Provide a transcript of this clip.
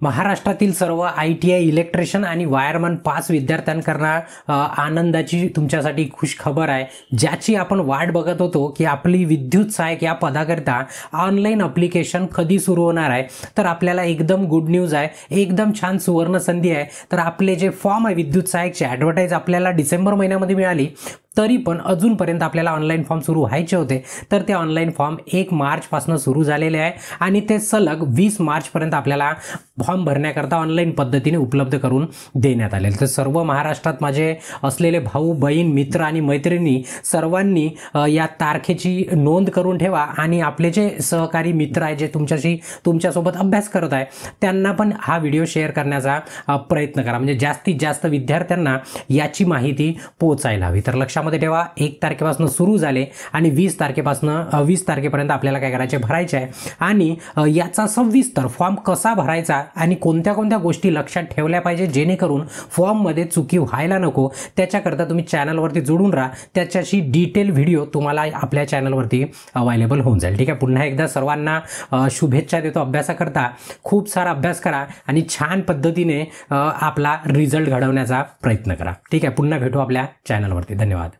महाराष्ट्रातील सर्व ITI electrician आणि वायरमन पास विद्यार्थ्यांकरता आनंदाची तुमच्यासाठी खुश खबर आहे, ज्याची आपण वाट बघत होतो की आपली विद्युत सहायक या पदाकरिता ऑनलाईन ॲप्लिकेशन कधी सुरू होणार आहे। तर आपल्याला एकदम गुड न्यूज आहे, एकदम छान सुवर्ण संधी आहे। तर आपले जे फॉर्म आहे विद्युत सहायकचे ॲडव्हर्टाइज आपल्याला डिसेंबर महिन्यामध्ये मिळाली, तरी पण अजूनपर्यंत आपल्याला ऑनलाईन फॉर्म सुरू व्हायचे होते। तर ते ऑनलाईन फॉर्म 1 मार्चपासून सुरू झालेले आहे आणि ते सलग 20 मार्चपर्यंत आपल्याला फॉर्म भरण्याकरता ऑनलाईन पद्धतीने उपलब्ध करून देण्यात आले। तर सर्व महाराष्ट्रात माझे असलेले भाऊ बहीण मित्र आणि मैत्रिणी सर्वांनी या तारखेची नोंद करून ठेवा आणि आपले जे सहकारी मित्र आहे जे तुमच्यासोबत अभ्यास करत आहे त्यांना पण हा व्हिडिओ शेअर करण्याचा प्रयत्न करा, म्हणजे जास्तीत जास्त विद्यार्थ्यांना याची माहिती पोहोचायला हवी। तर लक्षामध्ये ठेवा, 1 तारखेपासून सुरू झाले आणि 20 तारखेपर्यंत आपल्याला काय करायचे, भरायचे आहे। आणि याचा सविस्तर फॉर्म कसा भरायचा आणि कोणत्या कोणत्या गोष्टी लक्षात ठेवल्या पाहिजे जेणेकरून फॉर्ममध्ये चुकी व्हायला नको, त्याच्याकरता तुम्ही चॅनलवरती जोडून राहा। त्याच्याशी डिटेल व्हिडिओ तुम्हाला आपल्या चॅनलवरती अवेलेबल होऊन जाईल। ठीक आहे, पुन्हा एकदा सर्वांना शुभेच्छा देतो अभ्यासाकरता। खूप सारा अभ्यास करा आणि छान पद्धतीने आपला रिझल्ट घडवण्याचा प्रयत्न करा। ठीक आहे, पुन्हा भेटू आपल्या चॅनलवरती। धन्यवाद।